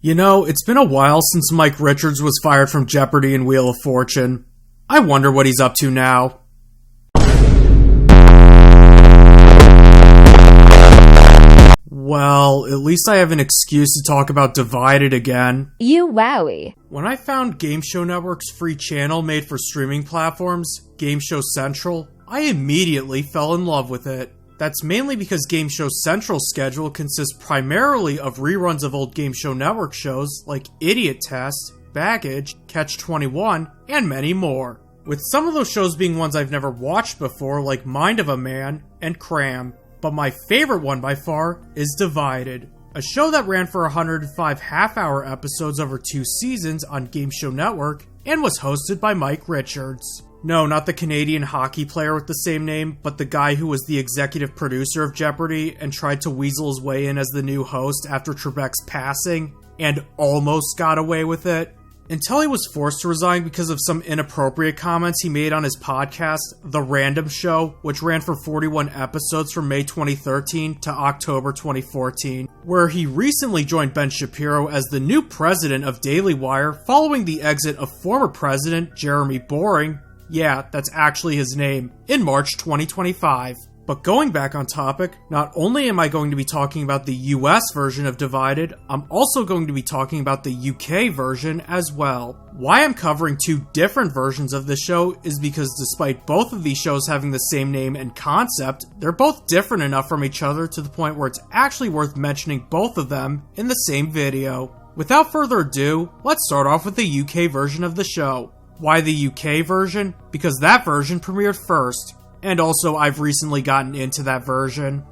You know, it's been a while since Mike Richards was fired from Jeopardy and Wheel of Fortune. I wonder what he's up to now. Well, at least I have an excuse to talk about Divided again. Euaoi. When I found Game Show Network's free channel made for streaming platforms, Game Show Central, I immediately fell in love with it. That's mainly because Game Show Central's schedule consists primarily of reruns of old Game Show Network shows like Idiot Test, Baggage, Catch-21, and many more. With some of those shows being ones I've never watched before like Mind of a Man and Cram. But my favorite one by far is Divided, a show that ran for 105 half-hour episodes over 2 seasons on Game Show Network and was hosted by Mike Richards. No, not the Canadian hockey player with the same name, but the guy who was the executive producer of Jeopardy and tried to weasel his way in as the new host after Trebek's passing, and almost got away with it. Until he was forced to resign because of some inappropriate comments he made on his podcast, The Random Show, which ran for 41 episodes from May 2013 to October 2014, where he recently joined Ben Shapiro as the new president of Daily Wire following the exit of former president Jeremy Boring, yeah, that's actually his name, in March 2025. But going back on topic, not only am I going to be talking about the US version of Divided, I'm also going to be talking about the UK version as well. Why I'm covering 2 different versions of the show is because despite both of these shows having the same name and concept, they're both different enough from each other to the point where it's actually worth mentioning both of them in the same video. Without further ado, let's start off with the UK version of the show. Why the UK version? Because that version premiered first. And also, I've recently gotten into that version.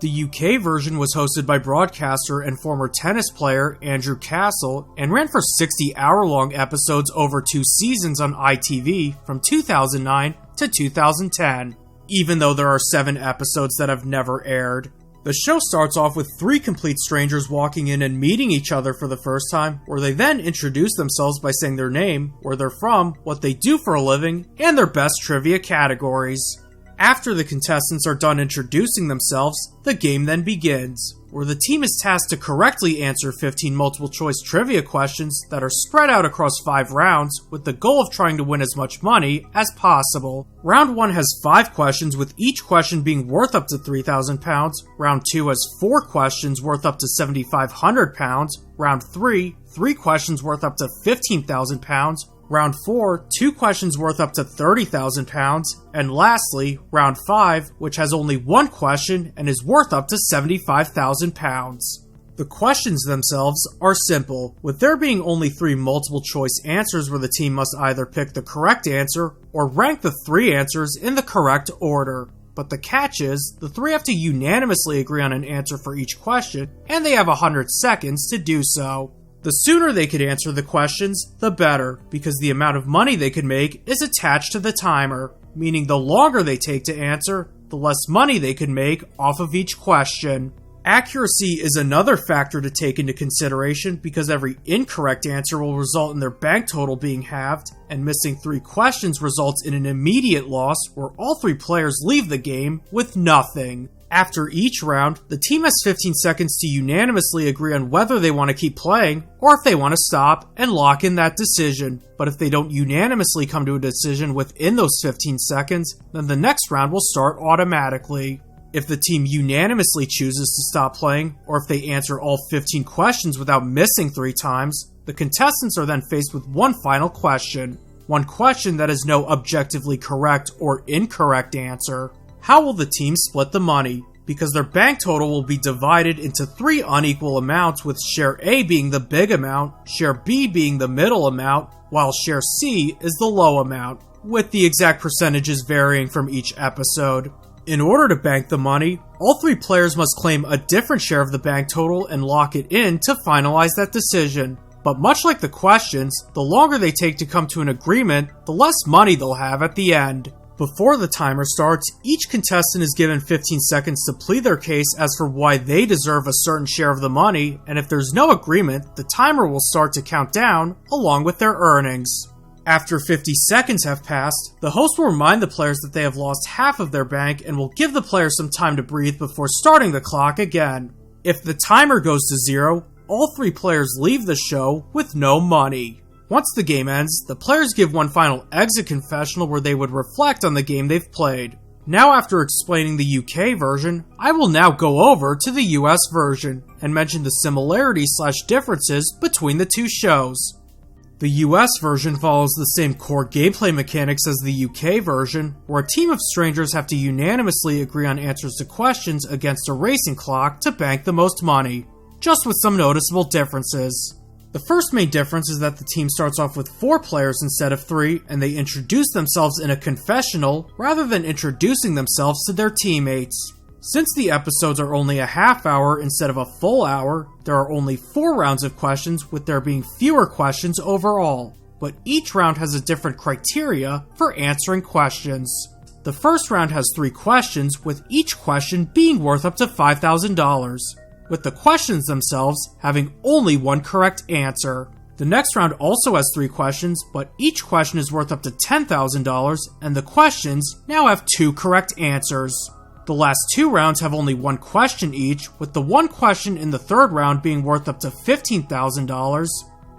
The UK version was hosted by broadcaster and former tennis player Andrew Castle and ran for 60-hour-long episodes over 2 seasons on ITV from 2009 to 2010, even though there are 7 episodes that have never aired. The show starts off with 3 complete strangers walking in and meeting each other for the first time, where they then introduce themselves by saying their name, where they're from, what they do for a living, and their best trivia categories. After the contestants are done introducing themselves, the game then begins, where the team is tasked to correctly answer 15 multiple-choice trivia questions that are spread out across 5 rounds with the goal of trying to win as much money as possible. Round 1 has 5 questions, with each question being worth up to £3,000. Round 2 has 4 questions worth up to £7,500. Round 3, 3 questions worth up to £15,000. Round 4, 2 questions worth up to £30,000, and lastly, Round 5, which has only 1 question and is worth up to £75,000. The questions themselves are simple, with there being only 3 multiple choice answers where the team must either pick the correct answer or rank the 3 answers in the correct order. But the catch is, the 3 have to unanimously agree on an answer for each question, and they have 100 seconds to do so. The sooner they could answer the questions, the better, because the amount of money they could make is attached to the timer, meaning the longer they take to answer, the less money they could make off of each question. Accuracy is another factor to take into consideration because every incorrect answer will result in their bank total being halved, and missing 3 questions results in an immediate loss where all 3 players leave the game with nothing. After each round, the team has 15 seconds to unanimously agree on whether they want to keep playing or if they want to stop and lock in that decision. But if they don't unanimously come to a decision within those 15 seconds, then the next round will start automatically. If the team unanimously chooses to stop playing, or if they answer all 15 questions without missing 3 times, the contestants are then faced with one final question. One question that has no objectively correct or incorrect answer. How will the team split the money? Because their bank total will be divided into 3 unequal amounts, with share A being the big amount, share B being the middle amount, while share C is the low amount, with the exact percentages varying from each episode. In order to bank the money, all 3 players must claim a different share of the bank total and lock it in to finalize that decision. But much like the questions, the longer they take to come to an agreement, the less money they'll have at the end. Before the timer starts, each contestant is given 15 seconds to plead their case as for why they deserve a certain share of the money, and if there's no agreement, the timer will start to count down along with their earnings. After 50 seconds have passed, the host will remind the players that they have lost half of their bank and will give the players some time to breathe before starting the clock again. If the timer goes to 0, all 3 players leave the show with no money. Once the game ends, the players give one final exit confessional where they would reflect on the game they've played. Now, after explaining the UK version, I will now go over to the US version and mention the similarities/differences between the two shows. The US version follows the same core gameplay mechanics as the UK version, where a team of strangers have to unanimously agree on answers to questions against a racing clock to bank the most money, just with some noticeable differences. The first main difference is that the team starts off with 4 players instead of 3, and they introduce themselves in a confessional rather than introducing themselves to their teammates. Since the episodes are only a half hour instead of a full hour, there are only 4 rounds of questions, with there being fewer questions overall, but each round has a different criteria for answering questions. The first round has 3 questions, with each question being worth up to $5,000, with the questions themselves having only one correct answer. The next round also has 3 questions, but each question is worth up to $10,000, and the questions now have 2 correct answers. The last 2 rounds have only 1 question each, with the 1 question in the third round being worth up to $15,000,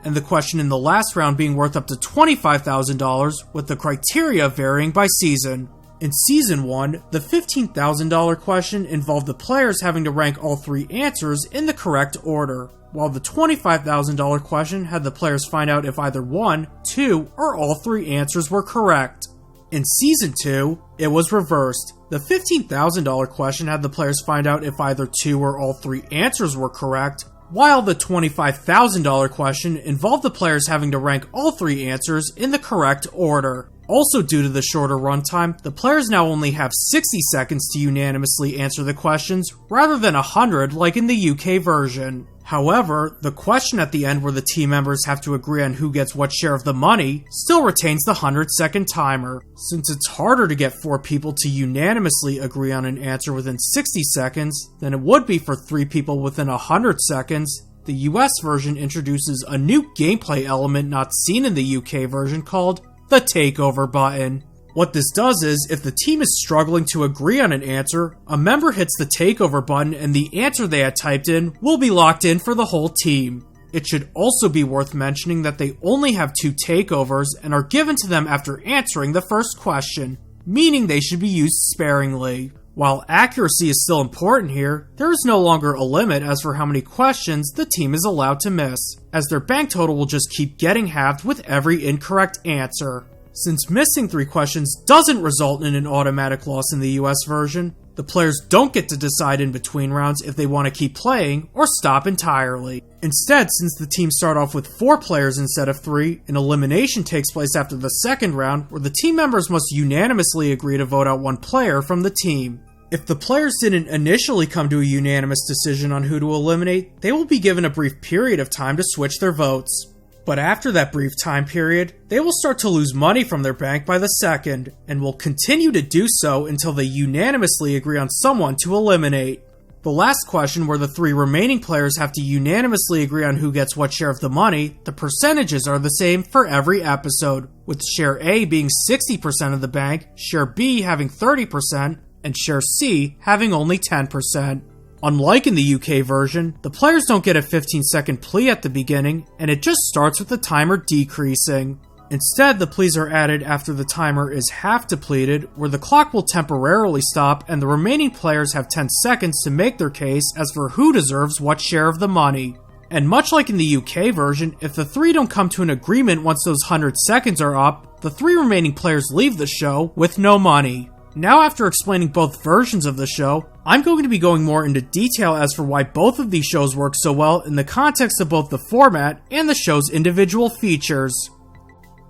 and the question in the last round being worth up to $25,000, with the criteria varying by season. In Season 1, the $15,000 question involved the players having to rank all 3 answers in the correct order, while the $25,000 question had the players find out if either 1, 2, or all 3 answers were correct. In Season 2, it was reversed. The $15,000 question had the players find out if either 2 or all 3 answers were correct, while the $25,000 question involved the players having to rank all 3 answers in the correct order. Also, due to the shorter runtime, the players now only have 60 seconds to unanimously answer the questions, rather than 100 like in the UK version. However, the question at the end where the team members have to agree on who gets what share of the money still retains the 100-second timer. Since it's harder to get 4 people to unanimously agree on an answer within 60 seconds than it would be for 3 people within 100 seconds, the US version introduces a new gameplay element not seen in the UK version called the takeover button. What this does is, if the team is struggling to agree on an answer, a member hits the takeover button and the answer they had typed in will be locked in for the whole team. It should also be worth mentioning that they only have 2 takeovers and are given to them after answering the first question, meaning they should be used sparingly. While accuracy is still important here, there is no longer a limit as for how many questions the team is allowed to miss, as their bank total will just keep getting halved with every incorrect answer. Since missing 3 questions doesn't result in an automatic loss in the US version, the players don't get to decide in between rounds if they want to keep playing or stop entirely. Instead, since the teams start off with 4 players instead of 3, an elimination takes place after the second round where the team members must unanimously agree to vote out 1 player from the team. If the players didn't initially come to a unanimous decision on who to eliminate, they will be given a brief period of time to switch their votes. But after that brief time period, they will start to lose money from their bank by the second, and will continue to do so until they unanimously agree on someone to eliminate. The last question, where the 3 remaining players have to unanimously agree on who gets what share of the money, the percentages are the same for every episode, with share A being 60% of the bank, share B having 30%, and share C having only 10%. Unlike in the UK version, the players don't get a 15-second plea at the beginning, and it just starts with the timer decreasing. Instead, the pleas are added after the timer is half depleted, where the clock will temporarily stop and the remaining players have 10 seconds to make their case as for who deserves what share of the money. And much like in the UK version, if the 3 don't come to an agreement once those 100 seconds are up, the 3 remaining players leave the show with no money. Now, after explaining both versions of the show, I'm going to be going more into detail as for why both of these shows work so well in the context of both the format and the show's individual features.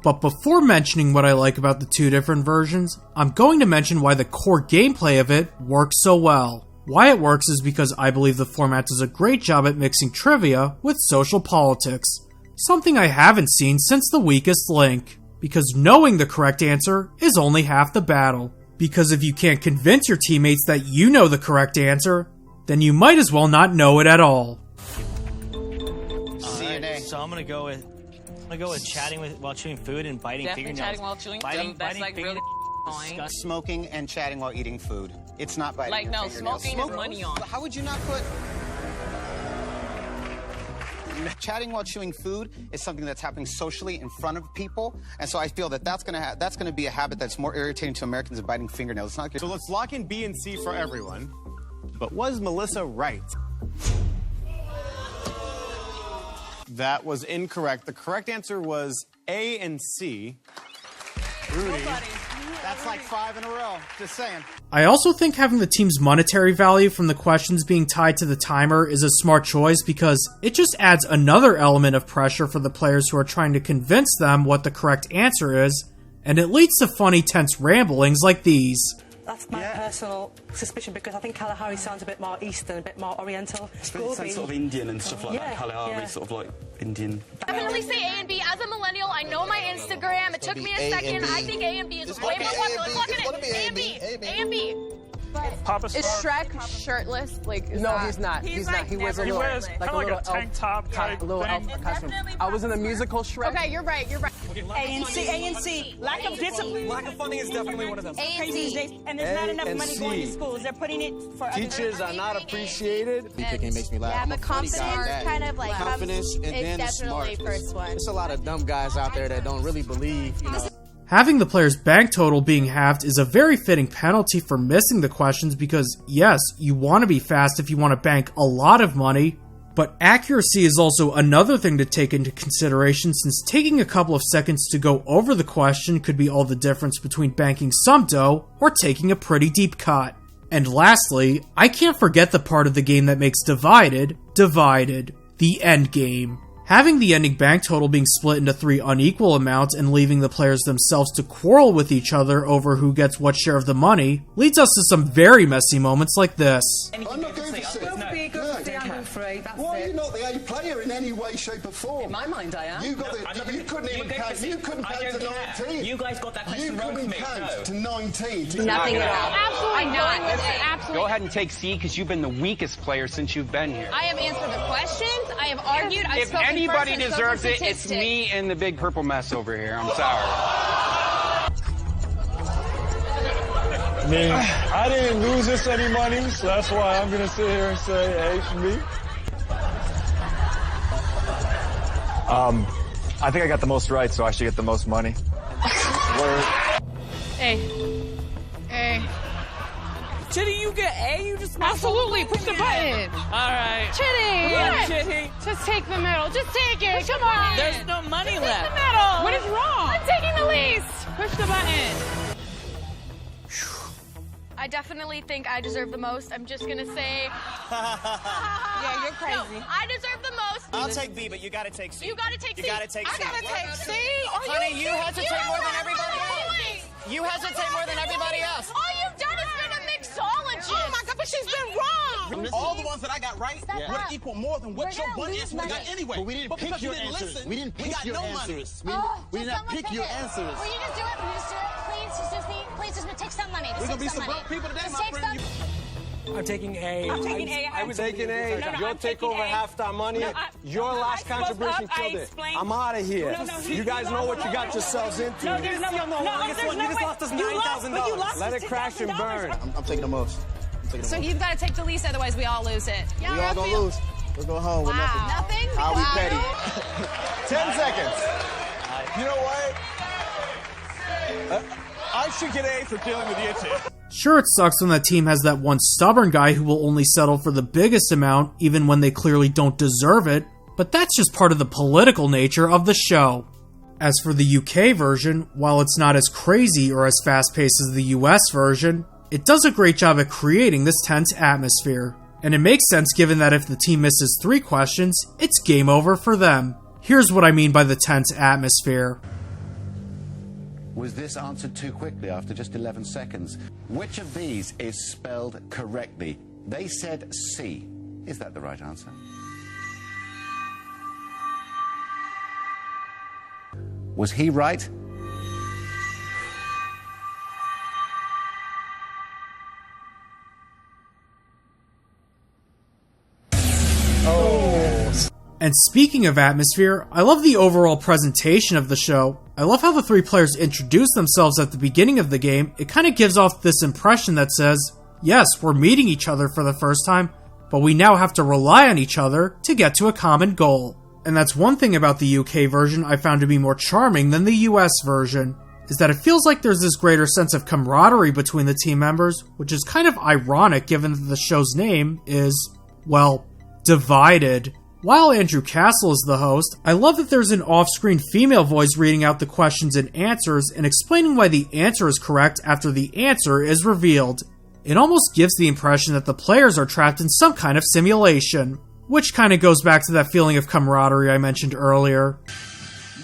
But before mentioning what I like about the 2 different versions, I'm going to mention why the core gameplay of it works so well. Why it works is because I believe the format does a great job at mixing trivia with social politics, something I haven't seen since The Weakest Link, because knowing the correct answer is only half the battle. Because if you can't convince your teammates that you know the correct answer, then you might as well not know it at all. Alright, so I'm gonna go with chatting while chewing food and biting fingernails. Chatting while chewing food. That's like really annoying. Smoking and chatting while eating food. It's not biting your fingernails. Smoking is money on. How would you not put... Chatting while chewing food is something that's happening socially in front of people, and so I feel that that's gonna be a habit that's more irritating to Americans than biting fingernails. It's not good. So let's lock in B and C for everyone. But was Melissa right? That was incorrect. The correct answer was A and C. Rudy. That's like 5 in a row. Just saying. I also think having the team's monetary value from the questions being tied to the timer is a smart choice because it just adds another element of pressure for the players who are trying to convince them what the correct answer is, and it leads to funny, tense ramblings like these. That's my personal suspicion because I think Kalahari sounds a bit more Eastern, a bit more Oriental. It sounds sort of Indian and stuff like that. Kalahari, sort of like Indian. Definitely say A and B. As a millennial, I know my Instagram. It took me a second. I think A and B is way more popular. Look at it. A and B. A and B. Is Shrek shirtless? Like, he's not. He's not. He wears a little, like a little tank top, a little elf costume. I was in a musical Shrek. Okay, you're right. You're right. A and C. A and C. Lack of discipline. Lack of funding is definitely one of them. A and C. And there's not enough money going to schools. They're putting it for teachers are not appreciated. Picking makes me laugh. Yeah, but confidence kind of like confidence and then definitely first one. There's a lot of dumb guys out there that don't really believe, you know. Having the player's bank total being halved is a very fitting penalty for missing the questions because, yes, you want to be fast if you want to bank a lot of money, but accuracy is also another thing to take into consideration since taking a couple of seconds to go over the question could be all the difference between banking some dough or taking a pretty deep cut. And lastly, I can't forget the part of the game that makes divided, the end game. Having the ending bank total being split into 3 unequal amounts and leaving the players themselves to quarrel with each other over who gets what share of the money leads us to some very messy moments like this. I'm not going for C. Why are you not the A player in any way, shape or form? In my mind, I am. You couldn't even count. You couldn't count to 19. You guys got that question wrong for me. You couldn't count to 19. Nothing at all. Absolutely not. Absolutely. Go ahead and take C because you've been the weakest player since you've been here. I have answered the questions. I have argued. I've If spoken anybody first and deserves spoken it, it's statistics. me and the big purple mess over here. I'm sorry. I mean, I didn't lose this any money, so that's why I'm going to sit here and say A for me. I think I got the most right, so I should get the most money. Word. A. Chitty, you get A? You just Absolutely. Push the button. All right. Chitty. Yeah, Chitty. Just take the middle. Just take it. Come on. There's no money Take left. the middle. What is wrong? I'm taking the least. Push the button. I definitely think I deserve the most. I'm just gonna say. Yeah, you're crazy. No, I deserve the most. I'll take B, but you gotta take C. You gotta take C. You gotta take C. I gotta take C. Honey, you hesitate more than everybody else. You hesitate more than everybody else. All you've done is been a mixologist. Oh my God, but she's been wrong. All the ones that I got right would equal more than what your one answer would got anyway. But we didn't pick your answers. We didn't pick your answers. We did not pick your answers. Will you just do it? Will you just do it? Please just take some money. We're going to be some broke people today, my friend. I'm taking A. I'm taking A. I was Taking A. You'll take over half that money. Your last contribution killed it. I'm out of here. You guys know what you got yourselves into. No, there's no You just lost us $9,000. Let it crash and burn. I'm taking the most. So you've got to take the least, otherwise we all lose it. We all gonna lose. We'll go home with nothing. Nothing? I'll be petty. 10 seconds. You know what? I should get A for dealing with you two. Sure, it sucks when that team has that one stubborn guy who will only settle for the biggest amount even when they clearly don't deserve it, but that's just part of the political nature of the show. As for the UK version, while it's not as crazy or as fast-paced as the US version, it does a great job at creating this tense atmosphere. And it makes sense given that if the team misses 3 questions, it's game over for them. Here's what I mean by the tense atmosphere. Was this answered too quickly after just 11 seconds? Which of these is spelled correctly? They said C. Is that the right answer? Was he right? And speaking of atmosphere, I love the overall presentation of the show. I love how the 3 players introduce themselves at the beginning of the game. It kind of gives off this impression that says, yes, we're meeting each other for the first time, but we now have to rely on each other to get to a common goal. And that's one thing about the UK version I found to be more charming than the US version, is that it feels like there's this greater sense of camaraderie between the team members, which is kind of ironic given that the show's name is, well, Divided. While Andrew Castle is the host, I love that there's an off-screen female voice reading out the questions and answers and explaining why the answer is correct after the answer is revealed. It almost gives the impression that the players are trapped in some kind of simulation, which kind of goes back to that feeling of camaraderie I mentioned earlier.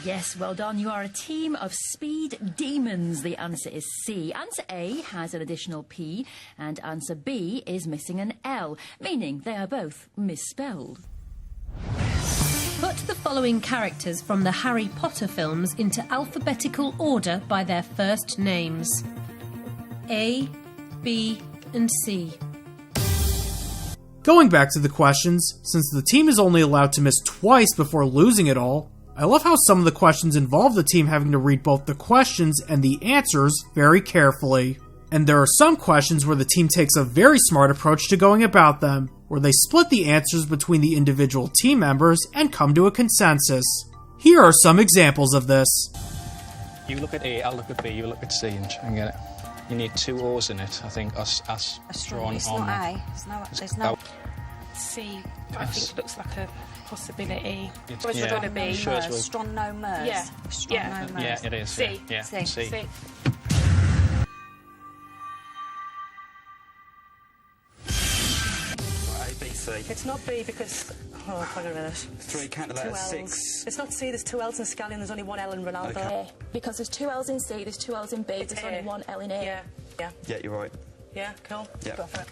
Yes, well done. You are a team of speed demons. The answer is C. Answer A has an additional P, and answer B is missing an L, meaning they are both misspelled. Put the following characters from the Harry Potter films into alphabetical order by their first names. A, B, and C. Going back to the questions, since the team is only allowed to miss twice before losing it all, I love how some of the questions involve the team having to read both the questions and the answers very carefully. And there are some questions where the team takes a very smart approach to going about them, where they split the answers between the individual team members and come to a consensus. Here are some examples of this. You look at A, I'll look at B, you look at C and try and get it. You need two O's in it, I think, as drawn it's on. Not A. There's no C. I think it looks like a possibility. It's, or is it going to be sure Stronomers? Yeah. Stronomers. Yeah, it is. C. Yeah. C. C. C. It's not B because... Oh, I can't remember this. 3, count that, 6. It's not C, there's 2 L's in Scallion, there's only 1 L in Ronaldo. Okay. Because there's 2 L's in C, there's 2 L's in B, there's only 1 L in A. Yeah. Yeah, you're right. Yeah, cool. Yeah. Go for it.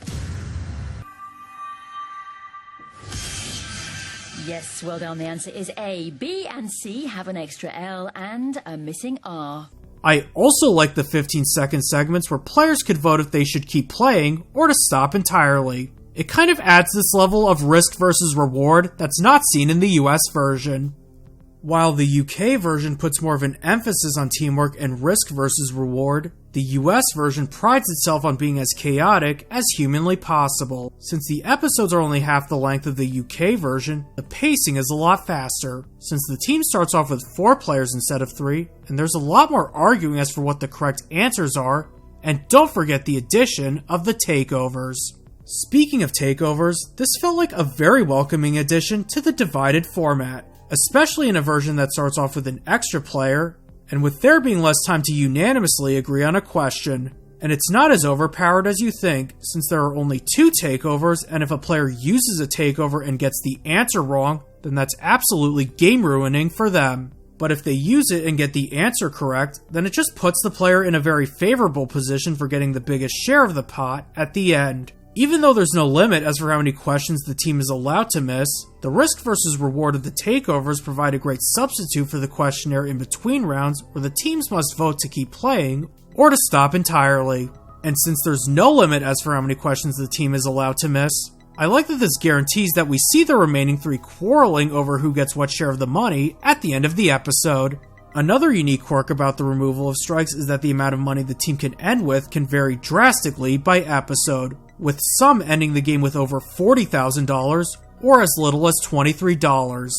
Yes, well done. The answer is A. B and C have an extra L and a missing R. I also like the 15-second segments where players could vote if they should keep playing or to stop entirely. It kind of adds this level of risk versus reward that's not seen in the US version. While the UK version puts more of an emphasis on teamwork and risk versus reward, the US version prides itself on being as chaotic as humanly possible. Since the episodes are only half the length of the UK version, the pacing is a lot faster. Since the team starts off with 4 players instead of 3, and there's a lot more arguing as for what the correct answers are, and don't forget the addition of the takeovers. Speaking of takeovers, this felt like a very welcoming addition to the Divided format, especially in a version that starts off with an extra player, and with there being less time to unanimously agree on a question. And it's not as overpowered as you think, since there are only 2 takeovers, and if a player uses a takeover and gets the answer wrong, then that's absolutely game ruining for them. But if they use it and get the answer correct, then it just puts the player in a very favorable position for getting the biggest share of the pot at the end. Even though there's no limit as for how many questions the team is allowed to miss, the risk versus reward of the takeovers provide a great substitute for the questionnaire in between rounds where the teams must vote to keep playing or to stop entirely. And since there's no limit as for how many questions the team is allowed to miss, I like that this guarantees that we see the remaining 3 quarreling over who gets what share of the money at the end of the episode. Another unique quirk about the removal of strikes is that the amount of money the team can end with can vary drastically by episode, with some ending the game with over $40,000 or as little as $23.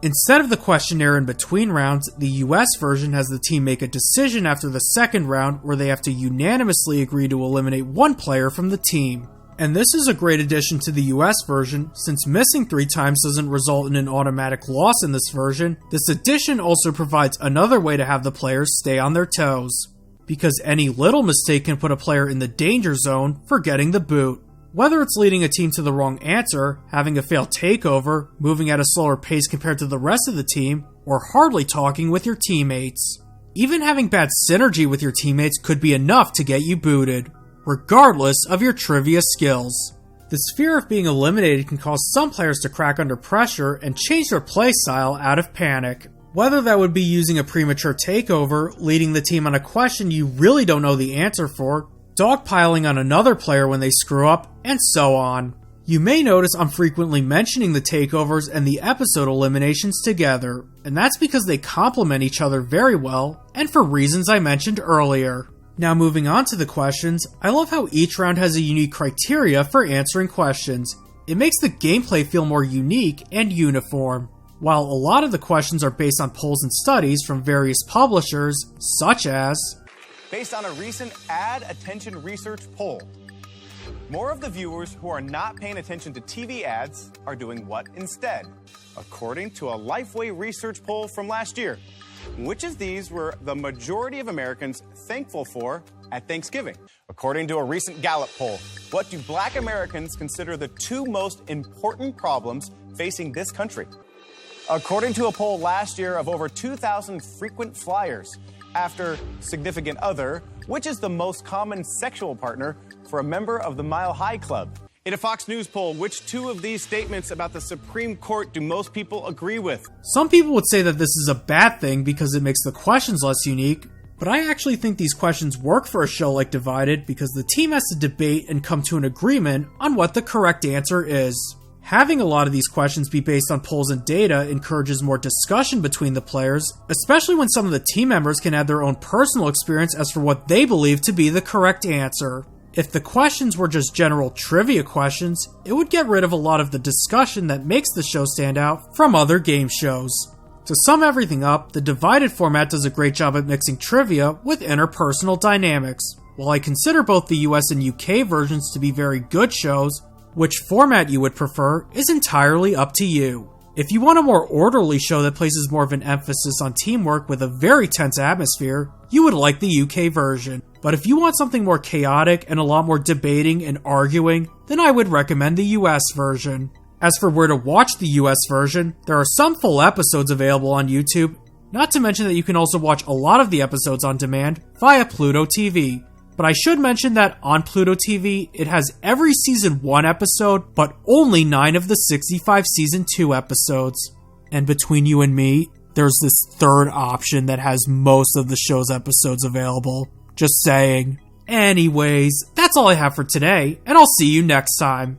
Instead of the questionnaire in between rounds, the US version has the team make a decision after the second round where they have to unanimously agree to eliminate 1 player from the team. And this is a great addition to the US version, since missing 3 times doesn't result in an automatic loss in this version. This addition also provides another way to have the players stay on their toes, because any little mistake can put a player in the danger zone for getting the boot. Whether it's leading a team to the wrong answer, having a failed takeover, moving at a slower pace compared to the rest of the team, or hardly talking with your teammates. Even having bad synergy with your teammates could be enough to get you booted, regardless of your trivia skills. This fear of being eliminated can cause some players to crack under pressure and change their play style out of panic. Whether that would be using a premature takeover, leading the team on a question you really don't know the answer for, dogpiling on another player when they screw up, and so on. You may notice I'm frequently mentioning the takeovers and the episode eliminations together, and that's because they complement each other very well, and for reasons I mentioned earlier. Now moving on to the questions, I love how each round has a unique criteria for answering questions. It makes the gameplay feel more unique and uniform. while a lot of the questions are based on polls and studies from various publishers, such as... Based on a recent ad attention research poll, more of the viewers who are not paying attention to TV ads are doing what instead? According to a Lifeway research poll from last year, which of these were the majority of Americans thankful for at Thanksgiving? According to a recent Gallup poll, what do Black Americans consider the two most important problems facing this country? According to a poll last year of over 2,000 frequent flyers, after significant other, which is the most common sexual partner for a member of the Mile High Club? In a Fox News poll, which two of these statements about the Supreme Court do most people agree with? Some people would say that this is a bad thing because it makes the questions less unique, but I actually think these questions work for a show like Divided because the team has to debate and come to an agreement on what the correct answer is. Having a lot of these questions be based on polls and data encourages more discussion between the players, especially when some of the team members can add their own personal experience as for what they believe to be the correct answer. If the questions were just general trivia questions, it would get rid of a lot of the discussion that makes the show stand out from other game shows. To sum everything up, the Divided format does a great job at mixing trivia with interpersonal dynamics. While I consider both the US and UK versions to be very good shows, which format you would prefer is entirely up to you. If you want a more orderly show that places more of an emphasis on teamwork with a very tense atmosphere, you would like the UK version. But if you want something more chaotic and a lot more debating and arguing, then I would recommend the US version. As for where to watch the US version, there are some full episodes available on YouTube, not to mention that you can also watch a lot of the episodes on demand via Pluto TV. But I should mention that on Pluto TV, it has every Season 1 episode, but only 9 of the 65 Season 2 episodes. And between you and me, there's this third option that has most of the show's episodes available. Just saying. Anyways, that's all I have for today, and I'll see you next time.